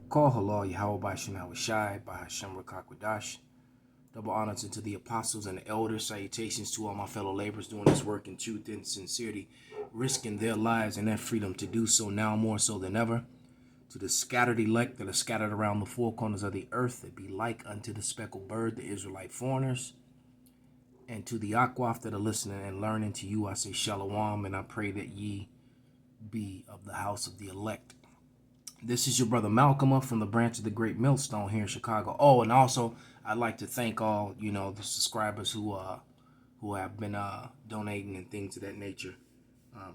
Call halal Yahweh Bashim Hawashai by Hashem Rakakwadash. Double honors unto the apostles and the elders. Salutations to all my fellow laborers doing this work in truth and sincerity, risking their lives and their freedom to do so now more so than ever. To the scattered elect that are scattered around the four corners of the earth, that be like unto the speckled bird, the Israelite foreigners. And to the Akwaf that are listening and learning, to you I say shalom, and I pray that ye be of the house of the elect. This is your brother Malchaamah from the branch of the Great Millstone here in Chicago. Oh, and also I'd like to thank all, the subscribers who have been donating and things of that nature.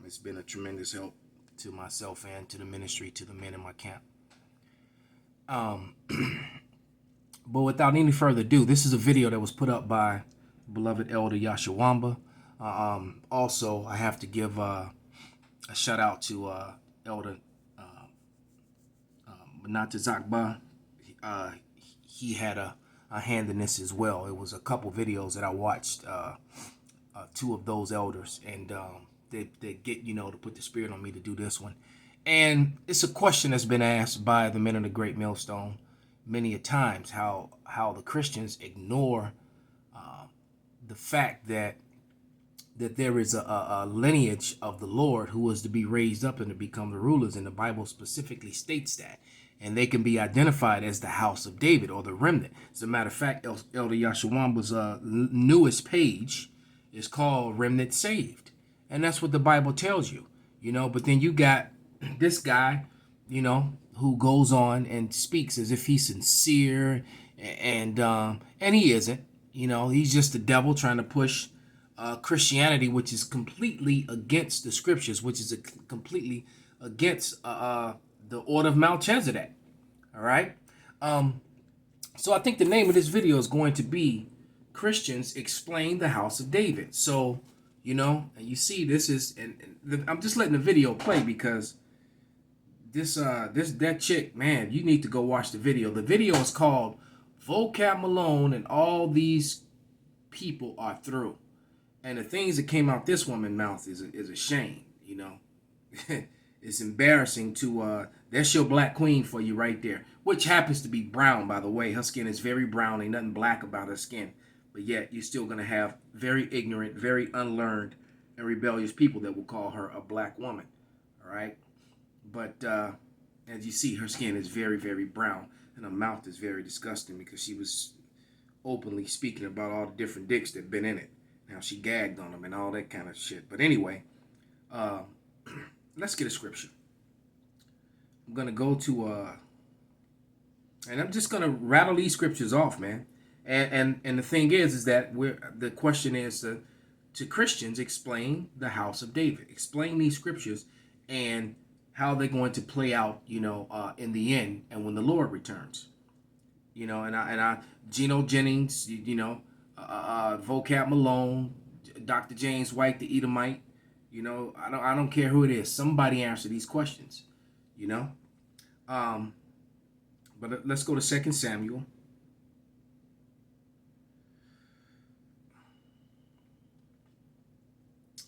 It's been a tremendous help to myself and to the ministry, to the men in my camp. But without any further ado, this is a video that was put up by beloved Elder Yashawamba. Also, I have to give a shout out to Elder Benata Zakba. He had a hand in this as well. It was a couple videos that I watched, two of those elders, and they get, to put the spirit on me to do this one. And it's a question that's been asked by the men of the Great Millstone many a times, how the Christians ignore the fact that there is a lineage of the Lord who was to be raised up and to become the rulers, and the Bible specifically states that. And they can be identified as the house of David or the remnant. As a matter of fact, Elder Yashawamba's newest page is called Remnant Saved. And that's what the Bible tells you, But then you got this guy, who goes on and speaks as if he's sincere, and he isn't. He's just the devil trying to push Christianity, which is completely against the scriptures, which is completely against the order of Melchizedek. All right. So I think the name of this video is going to be Christians Explain the House of David. So, and you see this is, and I'm just letting the video play because that chick, man, you need to go watch the video. The video is called Vocab Malone and All These People Are Through. And the things that came out this woman's mouth is a shame, It's embarrassing to, that's your black queen for you right there, which happens to be brown, by the way. Her skin is very brown. Ain't nothing black about her skin. But yet you're still going to have very ignorant, very unlearned, and rebellious people that will call her a black woman. All right. But as you see, her skin is very, very brown. And her mouth is very disgusting because she was openly speaking about all the different dicks that been in it. Now she gagged on them and all that kind of shit. But anyway, let's get a scripture. I'm going to go to, and I'm just going to rattle these scriptures off, man. And the thing is that the question is to Christians, explain the house of David. Explain these scriptures and how they're going to play out, in the end and when the Lord returns. Geno Jennings, Vocab Malone, Dr. James White, the Edomite, I don't care who it is. Somebody answer these questions, But let's go to 2 Samuel.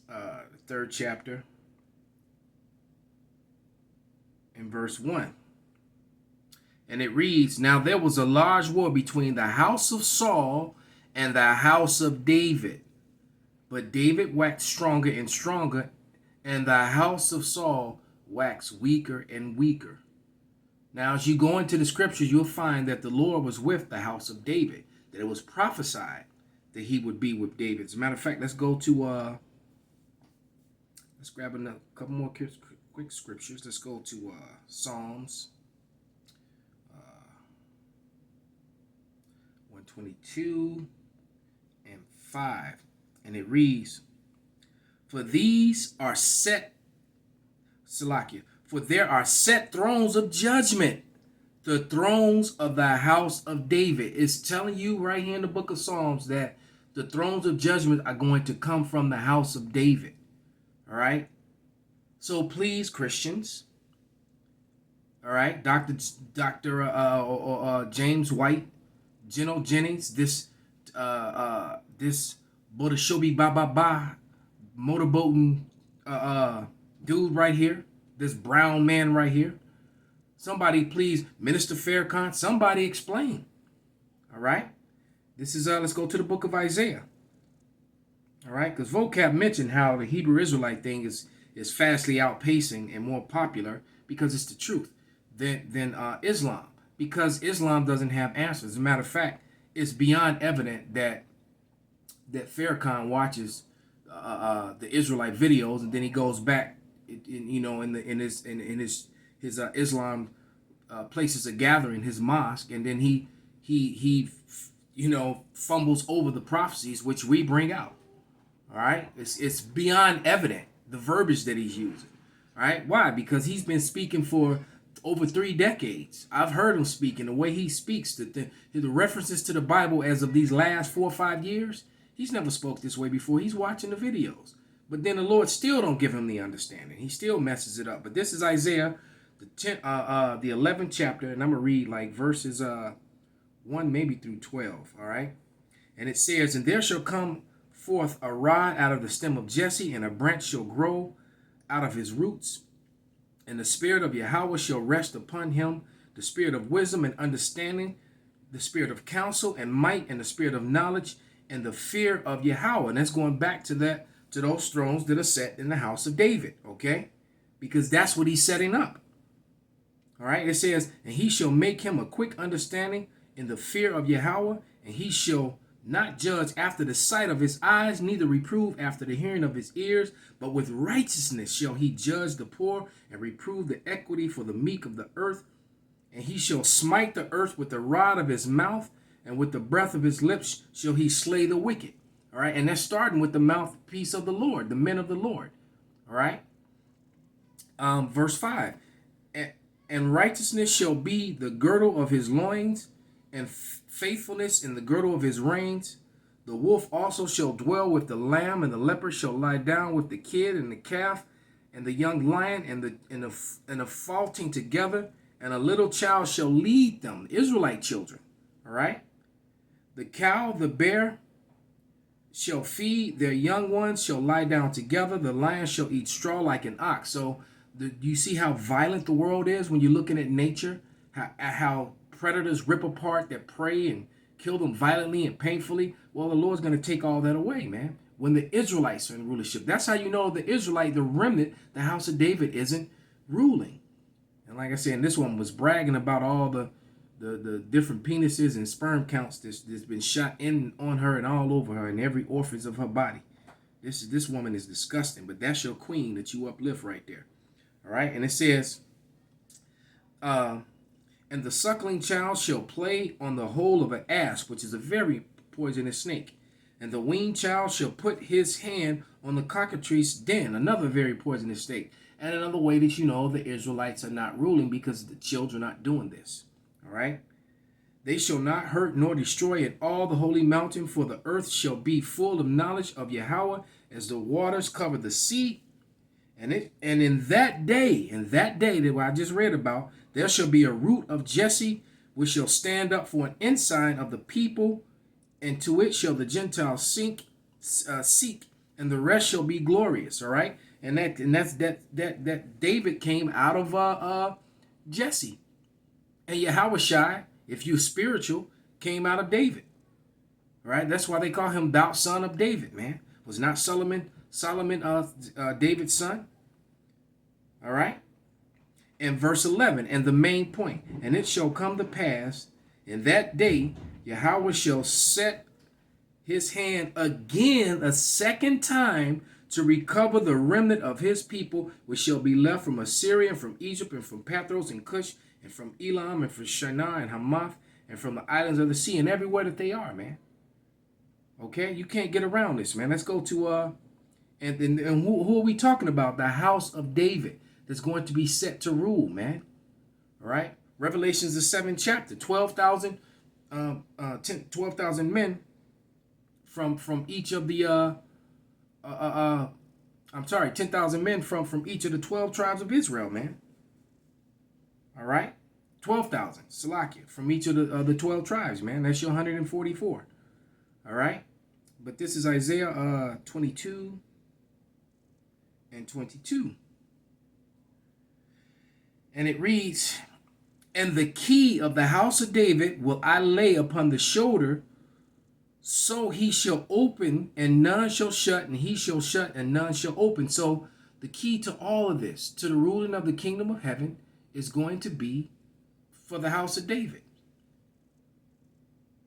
The 3rd chapter. In verse 1. And it reads, Now there was a large war between the house of Saul and the house of David. But David waxed stronger and stronger, and the house of Saul waxed weaker and weaker. Now, as you go into the scriptures, you'll find that the Lord was with the house of David, that it was prophesied that he would be with David. As a matter of fact, let's go to, let's grab a couple more quick scriptures. Let's go to Psalms 122 and 5. And it reads, For these are set, Salakia, for there are set thrones of judgment, the thrones of the house of David. It's telling you right here in the book of Psalms that the thrones of judgment are going to come from the house of David. All right. So please, Christians, all right, Dr. James White, Geno Jennings, this Bodashobi Ba motorboating dude right here, this brown man right here, Somebody please, Minister Farrakhan, somebody explain. All right. This is, let's go to the book of Isaiah. All right. Because vocab mentioned how the Hebrew Israelite thing is fastly outpacing and more popular because it's the truth than Islam. Because Islam doesn't have answers. As a matter of fact, it's beyond evident that Farrakhan watches the Israelite videos, and then he goes back, in his Islam places of gathering, his mosque, and then he fumbles over the prophecies which we bring out. All right, it's beyond evident the verbiage that he's using. All right, why? Because he's been speaking for over 3 decades. I've heard him speak, and the way he speaks, the references to the Bible as of these last 4 or 5 years, he's never spoke this way before. He's watching the videos. But then the Lord still don't give him the understanding. He still messes it up. But this is Isaiah, the 11th chapter, and I'm going to read like verses 1 maybe through 12, all right? And it says, "And there shall come forth a rod out of the stem of Jesse, and a branch shall grow out of his roots. And the spirit of Yahweh shall rest upon him, the spirit of wisdom and understanding, the spirit of counsel and might, and the spirit of knowledge, and the fear of Yahweh." And that's going back to those thrones that are set in the house of David, okay? Because that's what he's setting up. All right, it says, "And he shall make him a quick understanding in the fear of Yahweh, and he shall not judge after the sight of his eyes, neither reprove after the hearing of his ears, but with righteousness shall he judge the poor, and reprove the equity for the meek of the earth. And he shall smite the earth with the rod of his mouth, and with the breath of his lips shall he slay the wicked." All right, and that's starting with the mouthpiece of the Lord, the men of the Lord. All right, verse 5, "And righteousness shall be the girdle of his loins, and faithfulness in the girdle of his reins. The wolf also shall dwell with the lamb, and the leopard shall lie down with the kid and the calf, and the young lion and the faulting together, and a little child shall lead them," Israelite children. All right, "The cow, the bear shall feed, their young ones shall lie down together, the lion shall eat straw like an ox." So you see how violent the world is when you're looking at nature, how predators rip apart their prey and kill them violently and painfully. Well, the Lord's going to take all that away, man, when the Israelites are in rulership. That's how you know the Israelite, the remnant, the house of David, isn't ruling. And like I said, this one was bragging about all the different penises and sperm counts that's been shot in on her and all over her and every orifice of her body. This woman is disgusting, but that's your queen that you uplift right there. All right, and it says, "And the suckling child shall play on the hole of an asp," which is a very poisonous snake. "And the weaned child shall put his hand on the cockatrice den," another very poisonous snake. And another way that you know the Israelites are not ruling, because the children are not doing this. All right. "They shall not hurt nor destroy at all the holy mountain, for the earth shall be full of knowledge of Yahweh as the waters cover the sea. And in that day that I just read about, there shall be a root of Jesse, which shall stand up for an ensign of the people, and to it shall the Gentiles seek, and the rest shall be glorious." All right, and that David came out of Jesse, and Yahushua, if you're spiritual, came out of David. All right, that's why they call him thou son of David. Man, was not Solomon David's son? All right. And verse 11, and the main point, "And it shall come to pass in that day, Yahweh shall set his hand again a second time to recover the remnant of his people, which shall be left from Assyria, and from Egypt, and from Pathros and Cush, and from Elam, and from Shinar and Hamath, and from the islands of the sea," and everywhere that they are, man. Okay, you can't get around this, man. Let's go to and who are we talking about? The house of David that's going to be set to rule, man. All right, Revelations the 7th chapter, 12,000 men from each of the 10,000 men from each of the 12 tribes of Israel, man. All right, 12,000 Salakia from each of the 12 tribes, man. That's your 144. All right, but this is Isaiah 22 and 22, and it reads, And the key of the house of David will I lay upon the shoulder, so he shall open and none shall shut, and he shall shut and none shall open. So the key to all of this, to the ruling of the kingdom of heaven, is going to be for the house of David.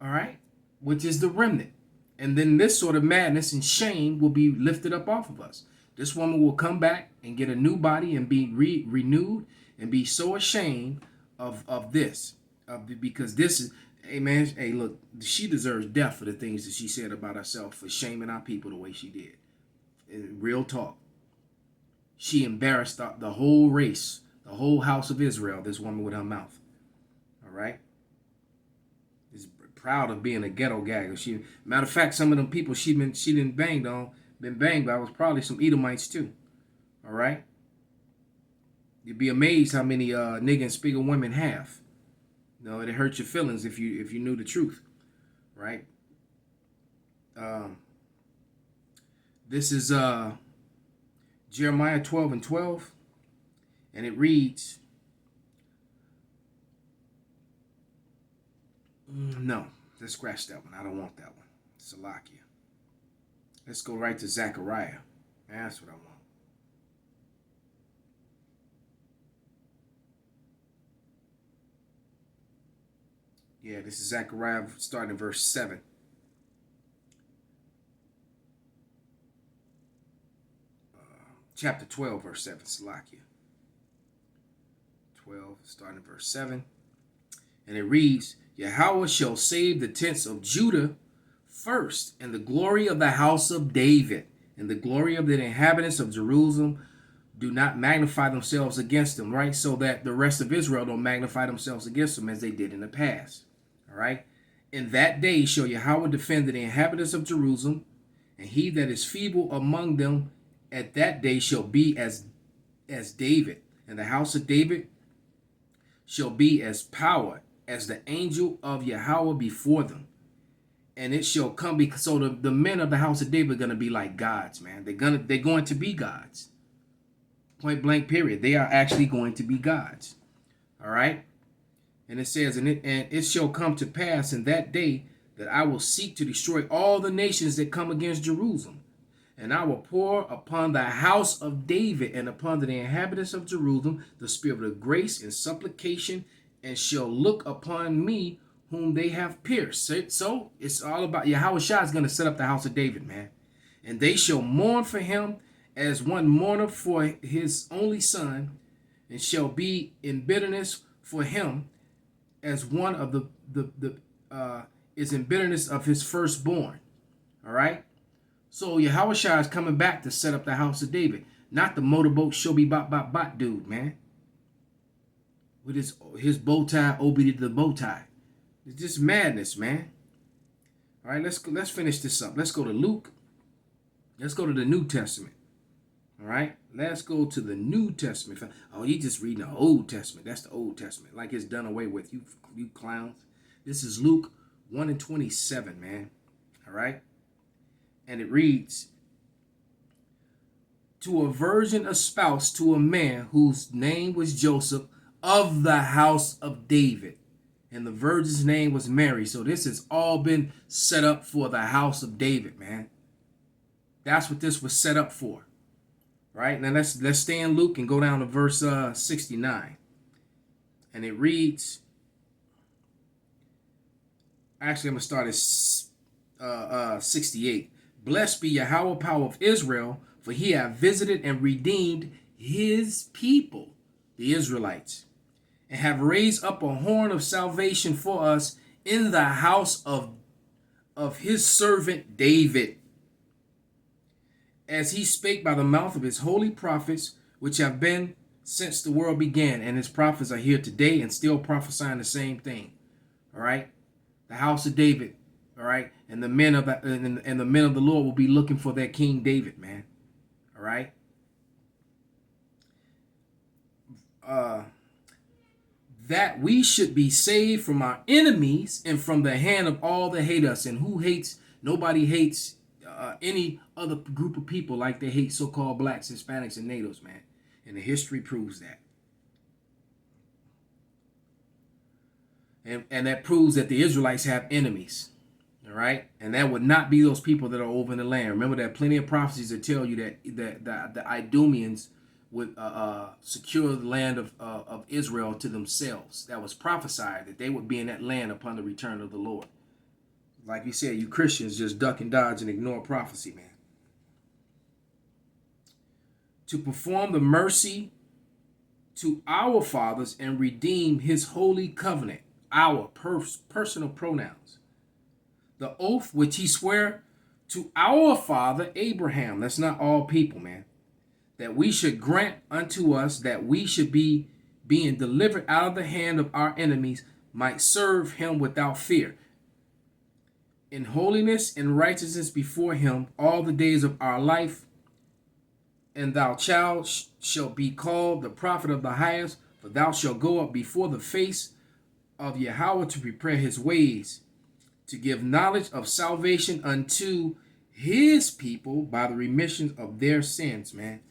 All right? Which is the remnant. And then this sort of madness and shame will be lifted up off of us. This woman will come back and get a new body and be renewed and be so ashamed of this. Because this is, hey man, hey look, she deserves death for the things that she said about herself, for shaming our people the way she did. In real talk. She embarrassed the whole race, the whole house of Israel, this woman with her mouth. All right? Is proud of being a ghetto gagger. Matter of fact, some of them people she been banged by was probably some Edomites too. All right? You'd be amazed how many nigga and Spiegel women have. You know, it hurts your feelings if you knew the truth. Right? This is Jeremiah 12:12, and it reads, no, let's scratch that one. I don't want that one. Salakia. Let's go right to Zechariah. That's what I want. Yeah, this is Zechariah starting in verse 7. Chapter 12, verse 7, Salakia. 12, starting in verse 7. And it reads, Yahweh shall save the tents of Judah first, and the glory of the house of David, and the glory of the inhabitants of Jerusalem do not magnify themselves against them, right? So that the rest of Israel don't magnify themselves against them as they did in the past, all right? In that day shall Yahweh defend the inhabitants of Jerusalem, and he that is feeble among them at that day shall be as David, and the house of David shall be as power as the angel of Yahweh before them. And it shall come, because so the men of the house of David are going to be like gods, man. They're going to be gods. Point blank period. They are actually going to be gods. All right? And it says, and it shall come to pass in that day that I will seek to destroy all the nations that come against Jerusalem. And I will pour upon the house of David and upon the inhabitants of Jerusalem the spirit of grace and supplication, and shall look upon me whom they have pierced. So it's all about Yahweh Shah is going to set up the house of David, man. And they shall mourn for him as one mourneth for his only son, and shall be in bitterness for him as one of is in bitterness of his firstborn. All right? So Yahweh Shah is coming back to set up the house of David, not the motorboat shobi bot dude, man. With his bow tie, obedient to the bow tie. It's just madness, man. All right, let's finish this up. Let's go to Luke. Let's go to the New Testament. All right, let's go to the New Testament. Oh, you just reading the Old Testament. That's the Old Testament. Like it's done away with. You clowns. This is Luke 1:27, man. All right. And it reads, to a virgin espoused to a man whose name was Joseph of the house of David. And the virgin's name was Mary. So this has all been set up for the house of David, man. That's what this was set up for. Right? Now let's stay in Luke and go down to verse 69. And it reads, actually I'm going to start at 68. Blessed be Yahweh, power of Israel, for he hath visited and redeemed his people, the Israelites, and have raised up a horn of salvation for us in the house of his servant David, as he spake by the mouth of his holy prophets, which have been since the world began. And his prophets are here today and still prophesying the same thing. All right? The house of David. All right, and the men of the Lord will be looking for their King David, man. All right. That we should be saved from our enemies and from the hand of all that hate us. And who hates? Nobody hates any other group of people like they hate so-called blacks, Hispanics, and natives, man. And the history proves that. And that proves that the Israelites have enemies. All right, and that would not be those people that are over in the land. Remember, there are plenty of prophecies that tell you that the Idumeans would secure the land of Israel to themselves. That was prophesied that they would be in that land upon the return of the Lord. Like you said, you Christians just duck and dodge and ignore prophecy, man. To perform the mercy to our fathers and redeem his holy covenant, our personal pronouns. The oath which he swore to our father Abraham, that's not all people, man, that we should grant unto us that we should be being delivered out of the hand of our enemies, might serve him without fear, in holiness and righteousness before him all the days of our life. And thou child shalt be called the prophet of the highest, for thou shalt go up before the face of Yahweh to prepare his ways, to give knowledge of salvation unto his people by the remission of their sins, man.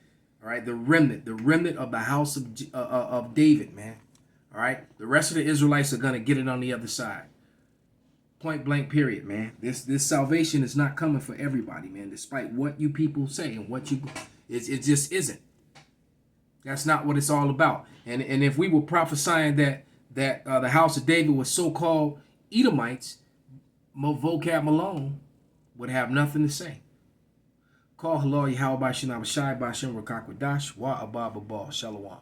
All right, the remnant of the house of David, man. All right, the rest of the Israelites are gonna get it on the other side. Point blank, period, man. This salvation is not coming for everybody, man. Despite what you people say and what it just isn't. That's not what it's all about. And if we were prophesying that the house of David was so-called Edomites, vocab Malone would have nothing to say. Call halal Yahweh Bashin Abashai Bashin Rakakwadash Wa Ababa Shalom.